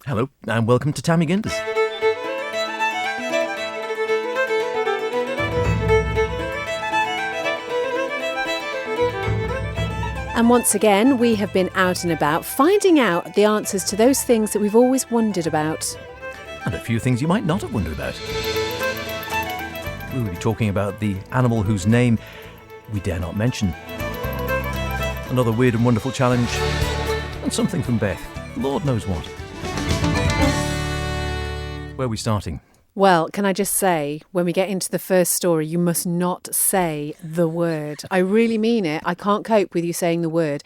Hello, and welcome to Mee Gindys. And once again, we have been out and about, finding out the answers to those things that we've always wondered about. And a few things you might not have wondered about. We will be talking about the animal whose name we dare not mention. Another weird and wonderful challenge, and something from Beth. Lord knows what. Where are we starting? Well, can I just say, when we get into the first story, you must not say the word. I really mean it. I can't cope with you saying the word.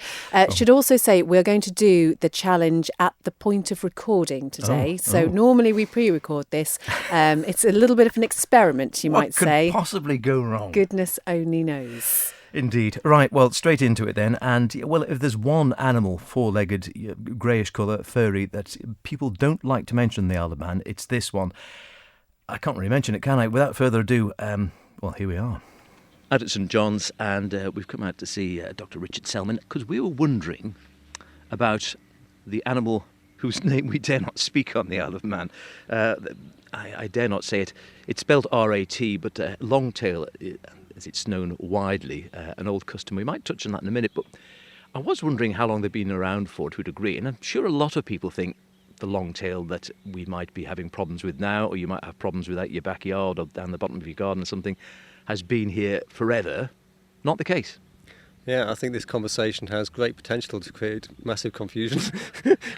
Should also say we're going to do the challenge at the point of recording today. Normally we pre-record this. It's a little bit of an experiment, you might say. What could possibly go wrong? Goodness only knows. Indeed. Right, well, straight into it then. And, well, if there's one animal, four-legged, greyish colour, furry, that people don't like to mention in the Isle of Man, it's this one. I can't really mention it, can I? Without further ado, well, here we are. Out at St John's, and we've come out to see Dr. Richard Selman, because we were wondering about the animal whose name we dare not speak on the Isle of Man. I dare not say it. It's spelled R-A-T, but longtail, as it's known widely, an old custom. We might touch on that in a minute, but I was wondering how long they've been around for, to a degree, and I'm sure a lot of people think the longtail that we might be having problems with now, or you might have problems with out your backyard or down the bottom of your garden or something, has been here forever. Not the case. Yeah, I think this conversation has great potential to create massive confusion.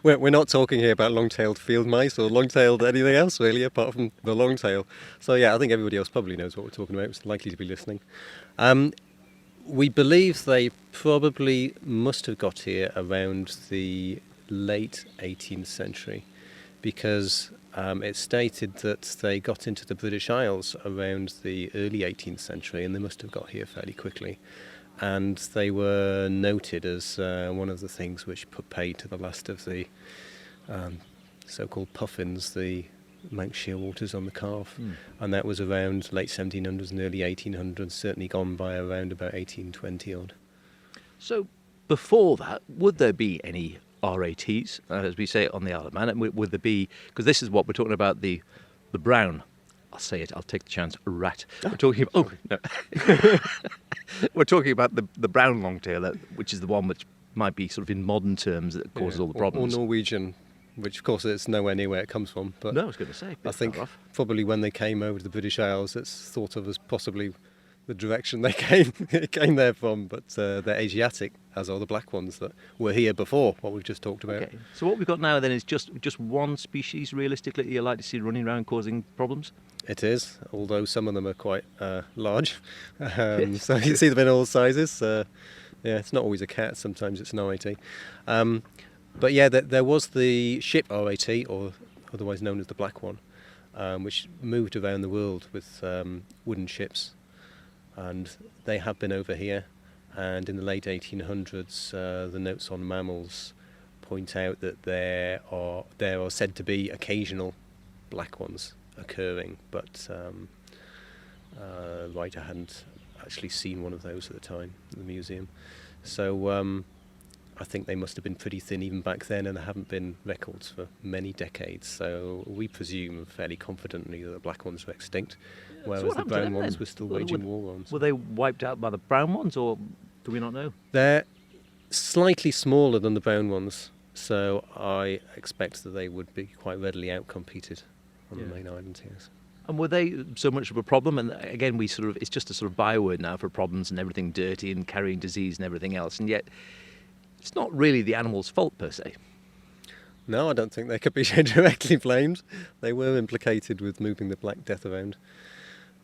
We're not talking here about long-tailed field mice or long-tailed anything else really, apart from the long-tail. So yeah, I think everybody else probably knows what we're talking about, it's likely to be listening. We believe they probably must have got here around the late 18th century, because it's stated that they got into the British Isles around the early 18th century, and they must have got here fairly quickly. And they were noted as one of the things which put paid to the last of the so-called puffins, the Manx shearwaters on the calf. And that was around late 1700s and early 1800s, certainly gone by around about 1820 odd. So before that, would there be any RATs, as we say on the Isle of Man? And would there be, because this is what we're talking about, the brown, I'll say it, I'll take the chance, rat. We're talking about, we're talking about the brown longtail, which is the one which might be sort of in modern terms that causes all the problems. Or Norwegian, which of course it's nowhere near where it comes from. But no, I was going to say. I think probably when they came over to the British Isles, it's thought of as possibly the direction they came there from, but they're Asiatic, as are the black ones that were here before, what we've just talked about. Okay. So what we've got now then is just one species, realistically, you like to see running around causing problems? It is, although some of them are quite large. So you see them in all sizes. Yeah, it's not always a cat, sometimes it's an RAT. But yeah, there was the ship RAT, or otherwise known as the black one, which moved around the world with wooden ships. And they have been over here, and in the late 1800s, the notes on mammals point out that there are said to be occasional black ones occurring, but Writer hadn't actually seen one of those at the time in the museum. So I think they must have been pretty thin even back then, and there haven't been records for many decades. So we presume fairly confidently that the black ones were extinct, whereas the brown ones were still waging war on. Were they wiped out by the brown ones, or do we not know? They're slightly smaller than the brown ones, so I expect that they would be quite readily outcompeted on the main island here. And were they so much of a problem? And again, it's just a sort of byword now for problems and everything dirty and carrying disease and everything else, and yet it's not really the animal's fault per se. No, I don't think they could be directly blamed. They were implicated with moving the Black Death around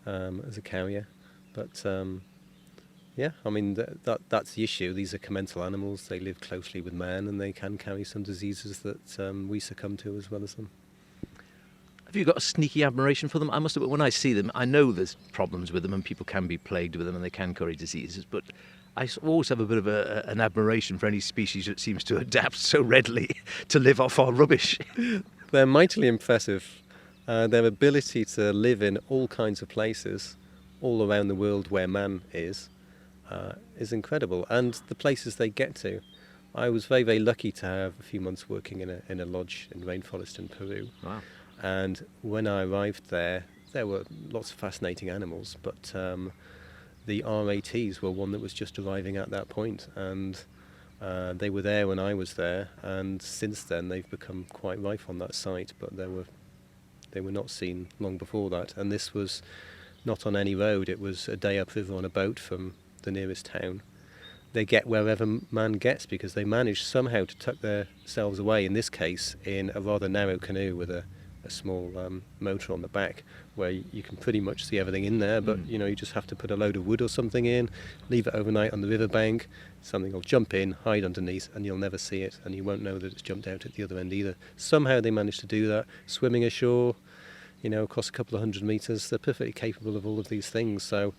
as a carrier. But yeah, I mean, that's the issue. These are commensal animals. They live closely with man, and they can carry some diseases that we succumb to as well as them. Have you got a sneaky admiration for them? I must admit, when I see them, I know there's problems with them and people can be plagued with them and they can carry diseases, but I always have a bit of an admiration for any species that seems to adapt so readily to live off our rubbish. They're mightily impressive. Their ability to live in all kinds of places all around the world where man is incredible. And the places they get to I was very, very lucky to have a few months working in a lodge in rainforest in Peru. Wow. And when I arrived there were lots of fascinating animals, but the RATs were one that was just arriving at that point, and they were there when I was there, and since then they've become quite rife on that site, but they were not seen long before that. And this was not on any road, it was a day upriver on a boat from the nearest town. They get wherever man gets because they manage somehow to tuck themselves away, in this case in a rather narrow canoe with a small motor on the back, where you can pretty much see everything in there, but you just have to put a load of wood or something in, leave it overnight on the riverbank, something will jump in, hide underneath, and you'll never see it, and you won't know that it's jumped out at the other end either. Somehow they managed to do that, swimming ashore, across a couple of 100 metres. They're perfectly capable of all of these things. So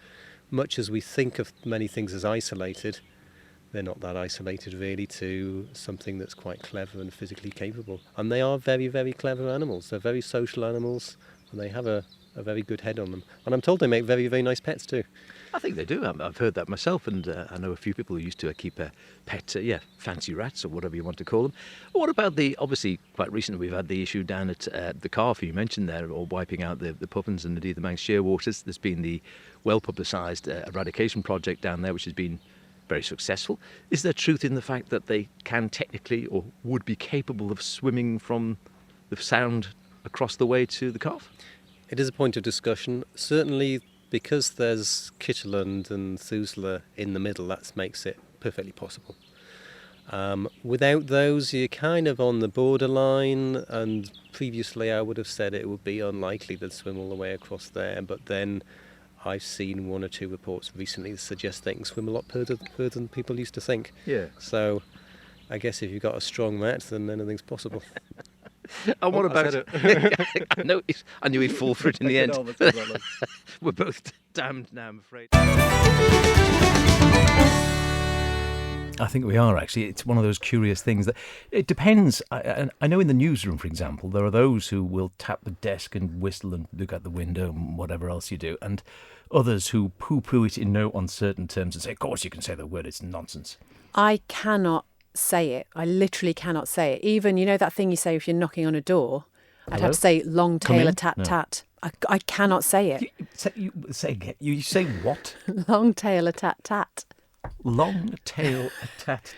much as we think of many things as isolated, they're not that isolated really to something that's quite clever and physically capable. And they are very, very clever animals. They're very social animals, and they have a very good head on them. And I'm told they make very, very nice pets too. I think they do. I've heard that myself, and I know a few people who used to keep a pet, fancy rats or whatever you want to call them. What about obviously quite recently we've had the issue down at the Calf you mentioned there, or wiping out the puffins and indeed the Manx shearwaters. There's been the well-publicised eradication project down there, which has been very successful. Is there truth in the fact that they can technically or would be capable of swimming from the Sound across the way to the Calf? It is a point of discussion. Certainly, because there's Kitterland and Thusla in the middle, that makes it perfectly possible. Without those, you're kind of on the borderline, and previously I would have said it would be unlikely they'd swim all the way across there, but then I've seen one or two reports recently that suggest they can swim a lot further than people used to think. Yeah. So I guess if you've got a strong mat, then anything's possible. And what about I knew he'd fall for it in the end. We're both damned now, I'm afraid. I think we are, actually. It's one of those curious things that it depends. I know in the newsroom, for example, there are those who will tap the desk and whistle and look out the window and whatever else you do, and others who poo-poo it in no uncertain terms and say, of course you can say the word, it's nonsense. I cannot say it. I literally cannot say it. Even, that thing you say if you're knocking on a door, I'd have to say long tail a tat tat. I cannot say it. You say what? Long tail a tat tat. Long tail a tat.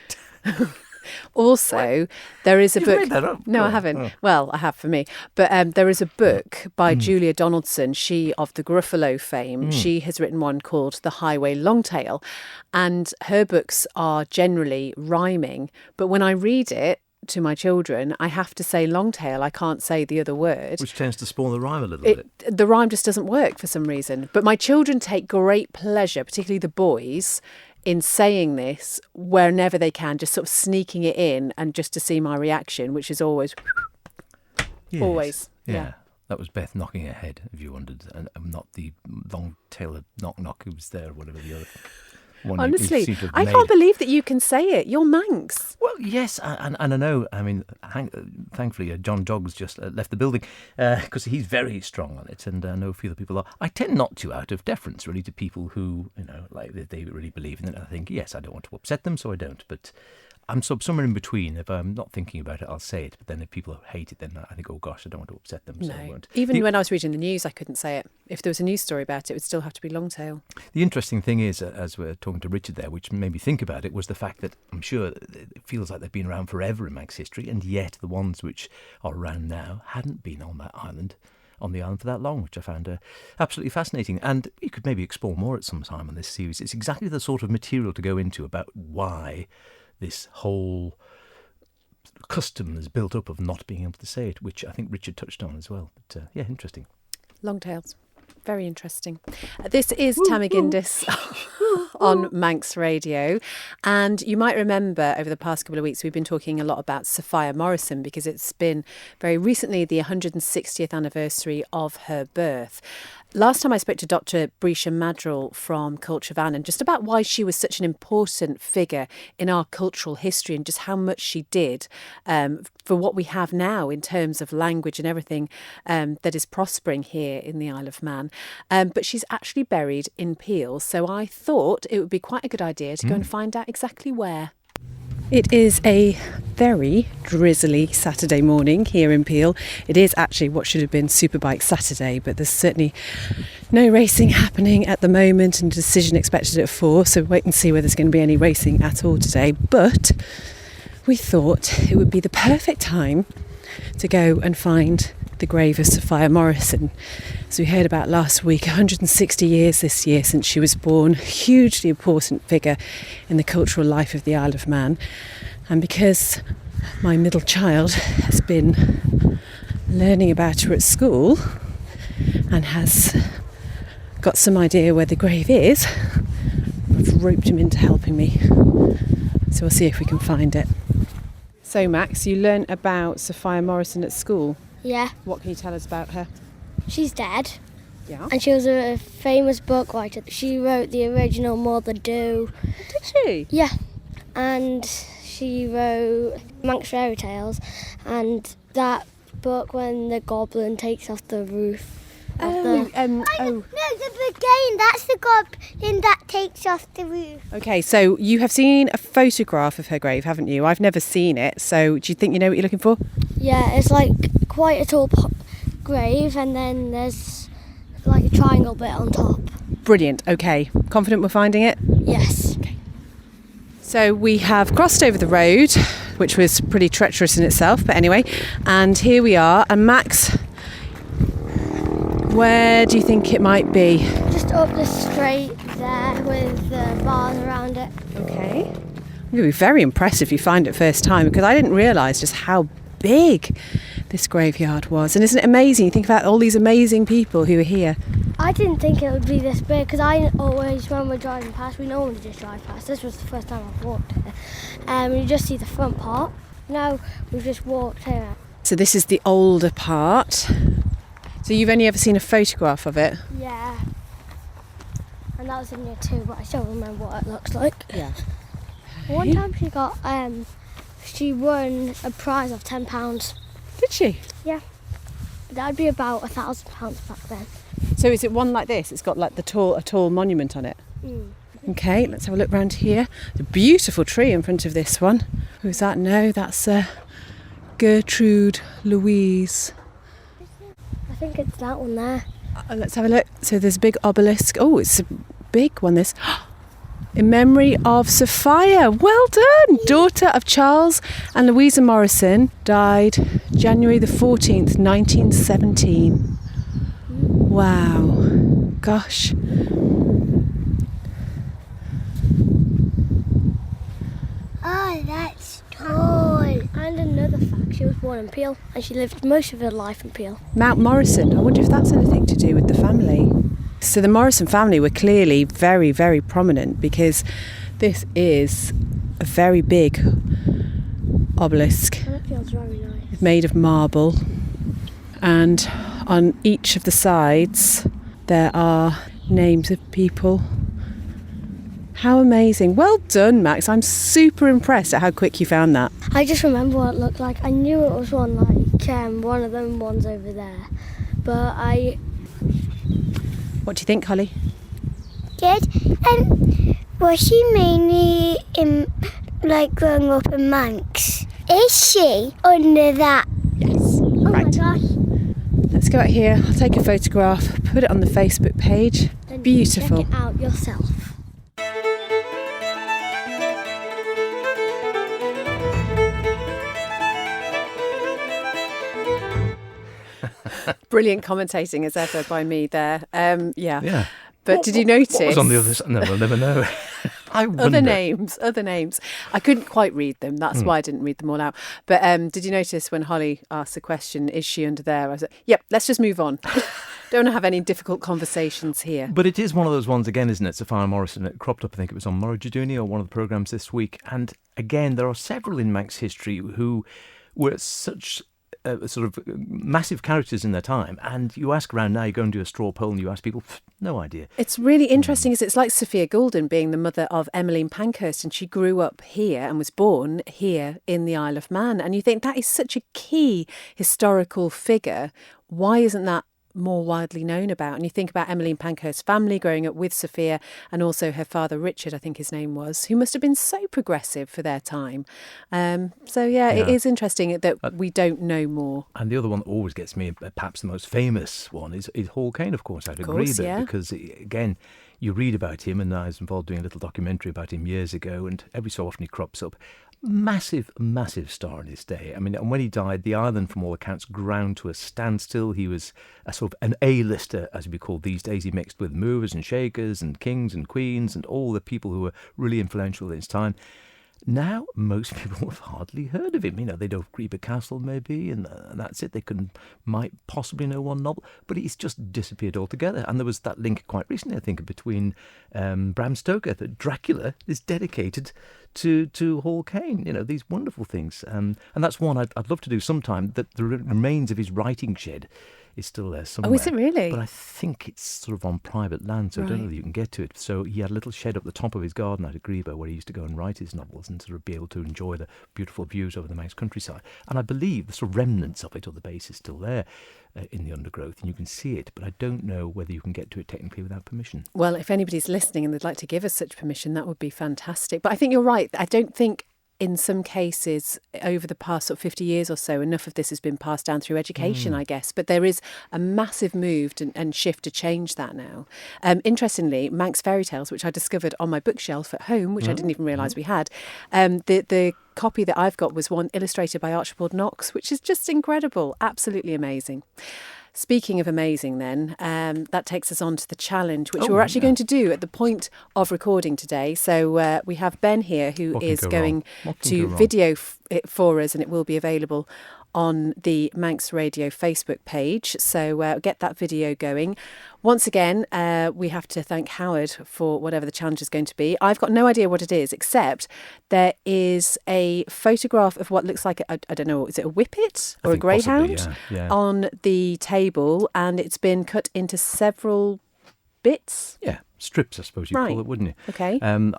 Also, there is a book. Made that up. No, I haven't. Oh. Well, I have for me. But there is a book by Julia Donaldson, she of the Gruffalo fame. She has written one called The Highway Longtail. And her books are generally rhyming. But when I read it to my children, I have to say longtail. I can't say the other word. Which tends to spoil the rhyme a little bit. The rhyme just doesn't work for some reason. But my children take great pleasure, particularly the boys, in saying this whenever they can, just sort of sneaking it in and just to see my reaction, which is always, Yes. always. Yeah. That was Beth knocking her head, if you wondered, and not the long-tailed knock-knock who was there, or whatever the other one. Honestly, I can't believe that you can say it. You're Manx. Well, yes, and I know. I mean, thankfully, John Joggs just left the building because he's very strong on it, and I know a few other people are. I tend not to, out of deference, really, to people who, like they really believe in it. I think, yes, I don't want to upset them, so I don't. But I'm somewhere in between. If I'm not thinking about it, I'll say it. But then if people hate it, then I think, oh gosh, I don't want to upset them, so I won't. Even when I was reading the news, I couldn't say it. If there was a news story about it, it would still have to be long tail. The interesting thing is, as we're talking to Richard there, which made me think about it, was the fact that I'm sure it feels like they've been around forever in Manx history, and yet the ones which are around now hadn't been on the island for that long, which I found absolutely fascinating. And you could maybe explore more at some time on this series. It's exactly the sort of material to go into about why this whole custom is built up of not being able to say it, which I think Richard touched on as well. But yeah, interesting. Long tails. Very interesting. This is Mee Gindys on Manx Radio. And you might remember over the past couple of weeks, we've been talking a lot about Sophia Morrison because it's been very recently the 160th anniversary of her birth. Last time I spoke to Dr. Brisha Madrell from Culture Van and just about why she was such an important figure in our cultural history and just how much she did for what we have now in terms of language and everything that is prospering here in the Isle of Man. But she's actually buried in Peel, so I thought it would be quite a good idea to go and find out exactly where. It is a very drizzly Saturday morning here in Peel. It is actually what should have been Superbike Saturday, but there's certainly no racing happening at the moment and a decision expected at 4, so wait and see whether there's going to be any racing at all today. But we thought it would be the perfect time to go and find the grave of Sophia Morrison. As we heard about last week, 160 years this year since she was born, hugely important figure in the cultural life of the Isle of Man. And because my middle child has been learning about her at school and has got some idea where the grave is, I've roped him into helping me. So we'll see if we can find it. So Max, you learnt about Sophia Morrison at school. Yeah, What can you tell us about her? she's dead. Yeah. And she was a famous book writer. She wrote the original Mother Do. Did she? Yeah. And she wrote Manx Fairy Tales. And that book when the goblin takes off the roof. Oh. No, the beginning, that's the goblin that takes off the roof. Okay, so you have seen a photograph of her grave, haven't you? I've never seen it, so do you think you know what you're looking for? Yeah, it's like quite a tall grave and then there's like a triangle bit on top. Brilliant, okay. Confident we're finding it? Yes. So we have crossed over the road, which was pretty treacherous in itself, but anyway, and here we are. And Max, where do you think it might be? Just up the straight there with the bars around it. Okay. I'm going to be very impressed if you find it first time, because I didn't realise just how big this graveyard was. And isn't it amazing? You think about all these amazing people who are here. I didn't think it would be this big because I always, when we're driving past, we normally just drive past. This was the first time I've walked here. You just see the front part. Now we've just walked here. So this is the older part. So you've only ever seen a photograph of it? Yeah. And that was in year 2, but I still remember what it looks like. Yeah. One time she won a prize of £10. Did she? Yeah. That'd be about £1,000 back then. So is it one like this? It's got like a tall monument on it. Mm. Okay, let's have a look round here. The beautiful tree in front of this one. Who's that? No, that's Gertrude Louise. I think it's that one there. Let's have a look. So there's a big obelisk. Oh, it's a big one, this. In memory of Sophia. Well done! Daughter of Charles and Louisa Morrison, died January the 14th, 1917. Wow. Gosh. Oh, that's tall. And another fact, she was born in Peel and she lived most of her life in Peel. Mount Morrison. I wonder if that's anything to do with the family. So the Morrison family were clearly very, very prominent because this is a very big obelisk. And it feels very nice. Made of marble. And on each of the sides there are names of people. How amazing. Well done, Max. I'm super impressed at how quick you found that. I just remember what it looked like. I knew it was one like one of them ones over there. But What do you think, Holly? Good. Was she mainly growing up in Manx? Is she under that? Yes. oh Right. my gosh. Let's go out here. I'll take a photograph, put it on the Facebook page. Then Beautiful. Check it out yourself. Brilliant commentating as ever by me there. Yeah. Yeah. But did you notice? What was on the other side? No, we'll never know. I wonder. Other names. I couldn't quite read them. That's why I didn't read them all out. But did you notice when Holly asked the question, is she under there? I was like, yep, let's just move on. Don't want to have any difficult conversations here. But it is one of those ones again, isn't it? Sophia Morrison. It cropped up, I think it was on Morrowjaduni or one of the programmes this week. And again, there are several in Manx history who were such sort of massive characters in their time. And you ask around now, you go and do a straw poll and you ask people, no idea. It's really interesting. It's like Sophia Goulden being the mother of Emmeline Pankhurst, and she grew up here and was born here in the Isle of Man. And you think that is such a key historical figure. Why isn't that more widely known about. And you think about Emmeline Pankhurst's family growing up with Sophia, and also her father Richard, I think his name was, who must have been so progressive for their time. It is interesting that we don't know more. And the other one that always gets me, perhaps the most famous one, is Hall Caine, of course, out of Grebe, because, again, you read about him, and I was involved doing a little documentary about him years ago, and every so often he crops up. Massive, massive star in his day. I mean, and when he died, the island, from all accounts, ground to a standstill. He was a sort of an A-lister, as we call these days. He mixed with movers and shakers and kings and queens and all the people who were really influential in his time. Now, most people have hardly heard of him. You know, they know Grebe Castle, maybe, and that's it. They might possibly know one novel, but he's just disappeared altogether. And there was that link quite recently, I think, between Bram Stoker, that Dracula is dedicated to Hall Caine. You know, these wonderful things. And that's one I'd love to do sometime, that the remains of his writing shed is still there somewhere. Oh, is it really? But I think it's sort of on private land, so I don't know whether you can get to it. So he had a little shed up the top of his garden out of Grebe where he used to go and write his novels and sort of be able to enjoy the beautiful views over the Manx countryside. And I believe the sort of remnants of it, or the base, is still there in the undergrowth, and you can see it, but I don't know whether you can get to it technically without permission. Well, if anybody's listening and they'd like to give us such permission, that would be fantastic. But I think you're right. I don't think in some cases over the past sort of 50 years or so, enough of this has been passed down through education, I guess. But there is a massive move and shift to change that now. Interestingly, Manx fairy tales, which I discovered on my bookshelf at home, which I didn't even realise we had, the copy that I've got was one illustrated by Archibald Knox, which is just incredible, absolutely amazing. Speaking of amazing then, that takes us on to the challenge, which we're actually going to do at the point of recording today. So we have Ben here who is going to video it for us, and it will be available on the Manx Radio Facebook page. So get that video going. Once again, we have to thank Howard for whatever the challenge is going to be. I've got no idea what it is, except there is a photograph of what looks like, I don't know, is it a whippet or a greyhound? Possibly, yeah. On the table, and it's been cut into several bits. Yeah, strips, I suppose you'd call it, wouldn't you? Okay. And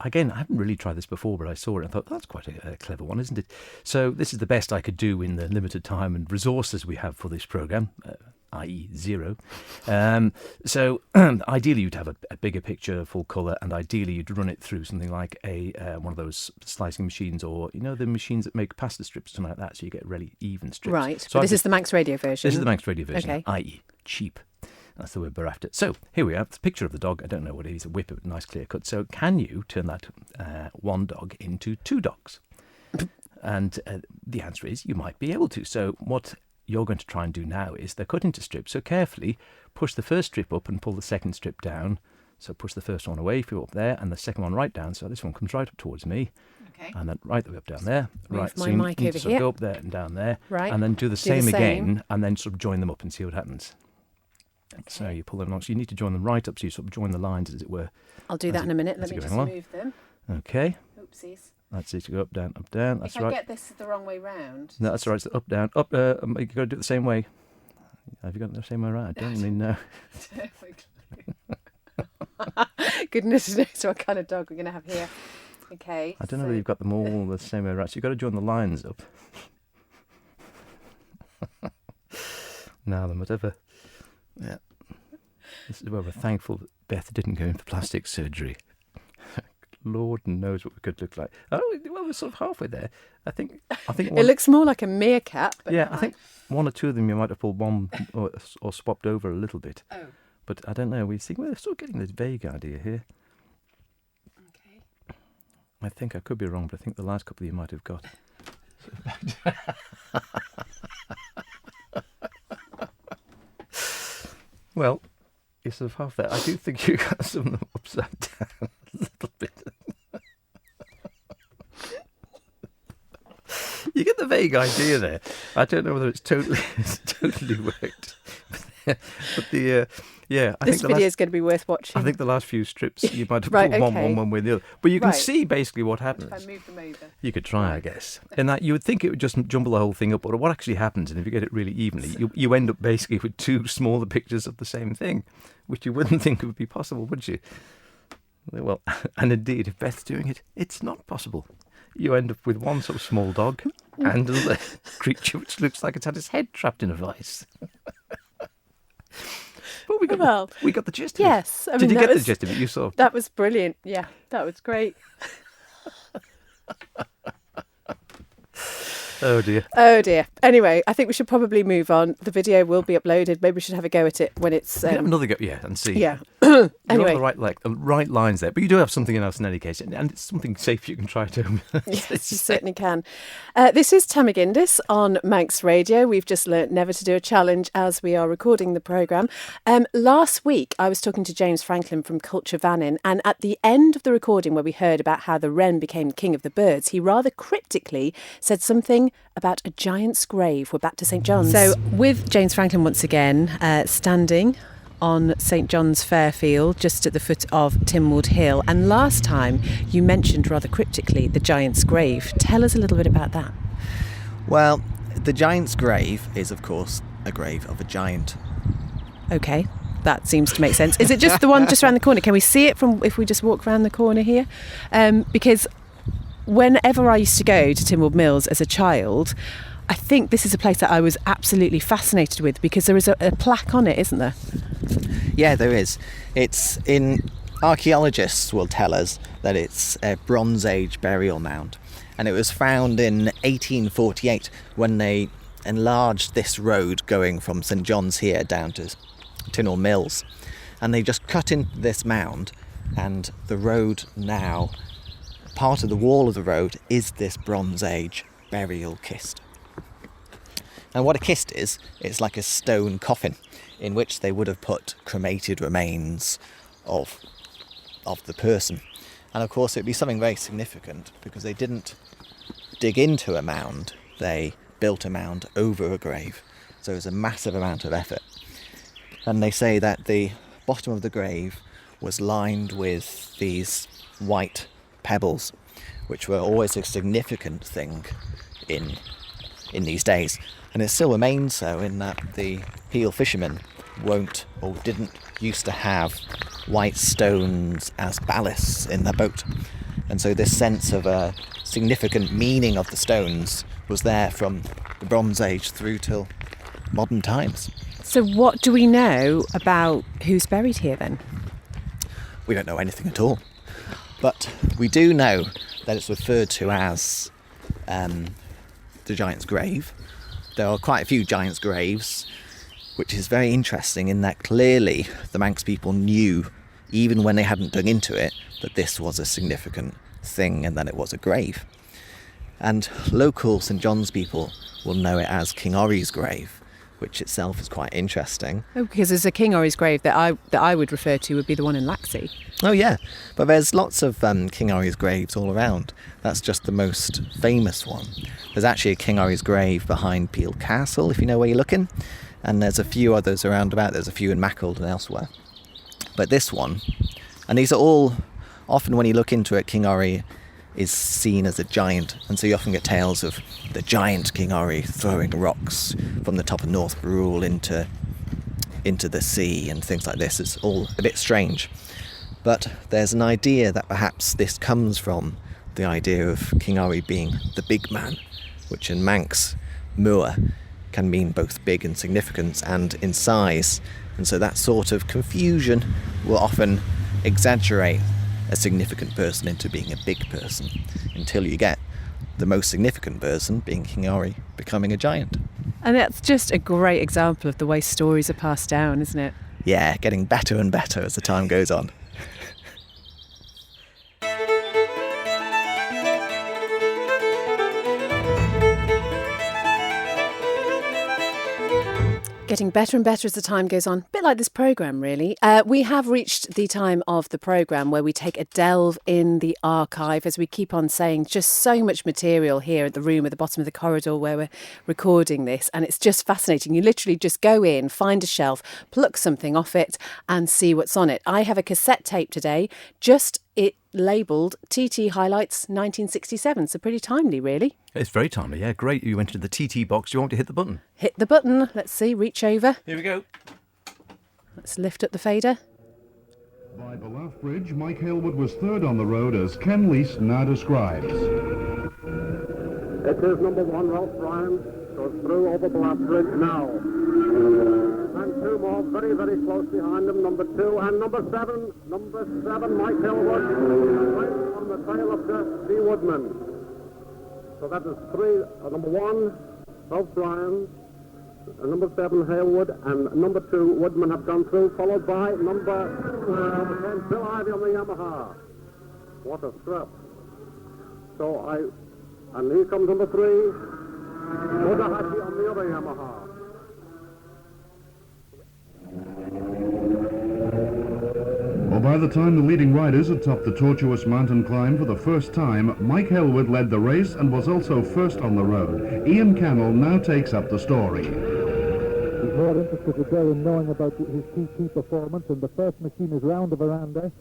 again, I haven't really tried this before, but I saw it and thought, that's quite a clever one, isn't it? So this is the best I could do in the limited time and resources we have for this programme, i.e. zero. So ideally you'd have a bigger picture, full colour, and ideally you'd run it through something like one of those slicing machines, or, you know, the machines that make pasta strips, something like that, so you get really even strips. Right, so this is the Manx Radio version. This is the Manx Radio version, okay. i.e. cheap. That's the word we're after. So here we have the picture of the dog. I don't know what it is, a whippet, nice clear cut. So can you turn that one dog into two dogs? And the answer is you might be able to. So what you're going to try and do now is they're cut into strips. So carefully push the first strip up and pull the second strip down. So push the first one away if you're up there, and the second one right down. So this one comes right up towards me. Okay. And then right the way up down there. Move my so mic over here. Go up there and down there. Right. And then do the same again, and then sort of join them up and see what happens. Okay. So you pull them along. So you need to join them right up, so you sort of join the lines, as it were. I'll do that in a minute. Let me just move them. Okay. Oopsies. That's it. You go up, down, up, down. That's right. If I get this the wrong way round. No, that's all right. So up, down, up. You've got to do it the same way. Have you got it the same way around? I don't really know. Goodness knows what kind of dog we're going to have here. Okay. I don't know whether you've got them all the same way around. So you've got to join the lines up. Now then, whatever. Yeah. This is where we're thankful that Beth didn't go in for plastic surgery. Lord knows what we could look like. Oh, well, we're sort of halfway there. I think it looks more like a meerkat. But yeah, I think one or two of them you might have pulled one or swapped over a little bit. Oh. But I don't know. We're sort of getting this vague idea here. Okay. I think I could be wrong, but I think the last couple you might have got. Well, you're sort of half there. I do think you got some of them upside down a little bit. You get the vague idea there. I don't know whether it's totally worked. But this video is going to be worth watching. I think the last few strips you might have pulled one way or the other. But you can see basically what happens. If I move them over. You could try, I guess. In that you would think it would just jumble the whole thing up, but what actually happens, and if you get it really evenly, you end up basically with two smaller pictures of the same thing, which you wouldn't think would be possible, would you? Well, and indeed, if Beth's doing it, it's not possible. You end up with one sort of small dog and a creature which looks like it's had its head trapped in a vice. But we got, Well, we got the gist of yes. it. I Did mean, you that get the was- gist of it? You saw. That was brilliant. Yeah, that was great. Oh dear. Oh dear. Anyway, I think we should probably move on. The video will be uploaded. Maybe we should have a go at it when it's. We can have another go, and see. Yeah. You're Anyway. on the right lines there, but you do have something else in any case, and it's something safe you can try to. Yes, you certainly can. This is Mee Gindys on Manx Radio. We've just learnt never to do a challenge as we are recording the programme. Last week, I was talking to James Franklin from Culture Vannin, and at the end of the recording where we heard about how the wren became king of the birds, he rather cryptically said something about a giant's grave. We're back to St John's. So with James Franklin once again, standing on St John's Fairfield, just at the foot of Tynwald Hill. And last time you mentioned rather cryptically the giant's grave. Tell us a little bit about that. Well, the giant's grave is, of course, a grave of a giant. Okay, that seems to make sense. Is it just the one just around the corner? Can we see it from if we just walk around the corner here? Because whenever I used to go to Tynwald Mills as a child, I think this is a place that I was absolutely fascinated with because there is a plaque on it, isn't there? Yeah, there is. Archaeologists will tell us that it's a Bronze Age burial mound, and it was found in 1848 when they enlarged this road going from St John's here down to Tynwald Mills, and they just cut into this mound, and the road now, part of the wall of the road is this Bronze Age burial kist. And what a kist is, it's like a stone coffin in which they would have put cremated remains of the person. And of course it'd be something very significant because they didn't dig into a mound, they built a mound over a grave. So it was a massive amount of effort. And they say that the bottom of the grave was lined with these white pebbles, which were always a significant thing in these days. And it still remains so in that the Peel fishermen didn't used to have white stones as ballasts in their boat. And so this sense of a significant meaning of the stones was there from the Bronze Age through till modern times. So what do we know about who's buried here then? We don't know anything at all. But we do know that it's referred to as the giant's grave. There are quite a few giant's graves, which is very interesting in that clearly the Manx people knew, even when they hadn't dug into it, that this was a significant thing and that it was a grave. And local St John's people will know it as King Ori's grave, which itself is quite interesting. Oh, because there's a King Ori's grave that I would refer to would be the one in Laxey. Oh yeah, but there's lots of King Ori's graves all around. That's just the most famous one. There's actually a King Ori's grave behind Peel Castle, if you know where you're looking, and there's a few others around about. There's a few in Mackald and elsewhere. But this one, and these are all, often when you look into it, King Ori is seen as a giant, and so you often get tales of the giant King Ori throwing rocks from the top of North Brule into the sea and things like this. It's all a bit strange. But there's an idea that perhaps this comes from the idea of King Ori being the big man, which in Manx, Moor, can mean both big in significance and in size. And so that sort of confusion will often exaggerate a significant person into being a big person until you get the most significant person, being King Ori, becoming a giant. And that's just a great example of the way stories are passed down, isn't it? Yeah, getting better and better as the time goes on. Getting better and better as the time goes on. A bit like this programme, really. We have reached the time of the programme where we take a delve in the archive, as we keep on saying, just so much material here at the room at the bottom of the corridor where we're recording this. And it's just fascinating. You literally just go in, find a shelf, pluck something off it and see what's on it. I have a cassette tape today, just it labelled TT Highlights 1967. So pretty timely, really. It's very timely, yeah, great. You went into the TT box. You want to hit the button? Hit the button. Let's see, reach over. Here we go. Let's lift up the fader. By the Laugh Bridge, Mike Hailwood was third on the road as Ken Lease now describes. It is number one, Ralph Bryan, goes through over the Laugh Bridge now. And two more now very, very close behind him, number 2 and number 7. Number 7, Mike Hillwood, right on the tail of the Woodman. So that is 3, number 1, Ralph Bryan, number 7, Halewood, and number 2, Woodman have gone through, followed by number 10, Bill Ivy on the Yamaha. What a strap. And here comes number 3, Odahashi on the other Yamaha. Well, by the time the leading riders had topped the tortuous mountain climb for the first time, Mike Halewood led the race and was also first on the road. Ian Cannell now takes up the story. He's more interested today in knowing about his TT performance, and the first machine is round the veranda,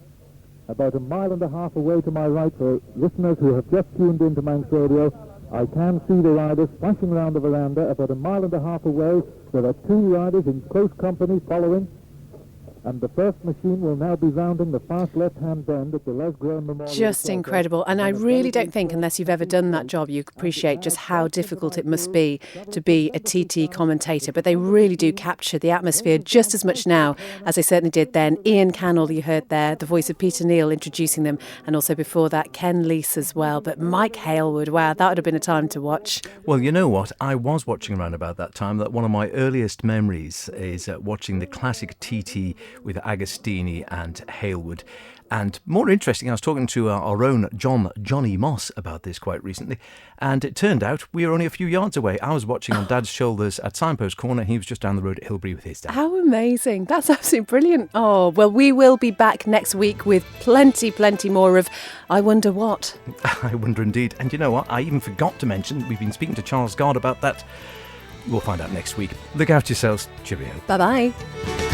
about 1.5 miles away to my right. For listeners who have just tuned into Manx Radio, I can see the riders splashing round the veranda about 1.5 miles away. There are 2 riders in close company following, and the first machine will now be rounding the fast left-hand bend at the Les Graham Memorial. Just incredible. And I really don't think, unless you've ever done that job, you appreciate just how difficult it must be to be a TT commentator. But they really do capture the atmosphere just as much now as they certainly did then. Ian Cannell, you heard there, the voice of Peter Neal introducing them, and also before that, Ken Leese as well. But Mike Halewood, wow, that would have been a time to watch. Well, you know what? I was watching around about that time. That one of my earliest memories is watching the classic TT with Agostini and Halewood. And more interesting, I was talking to our own Johnny Moss about this quite recently, and it turned out we were only a few yards away. I was watching on Dad's shoulders at Signpost Corner. He was just down the road at Hilbury with his dad. How amazing. That's absolutely brilliant. Oh, well, we will be back next week with plenty more of I Wonder What. I wonder indeed. And you know what? I even forgot to mention, we've been speaking to Charles Gard about that. We'll find out next week. Look after yourselves. Cheerio. Bye-bye.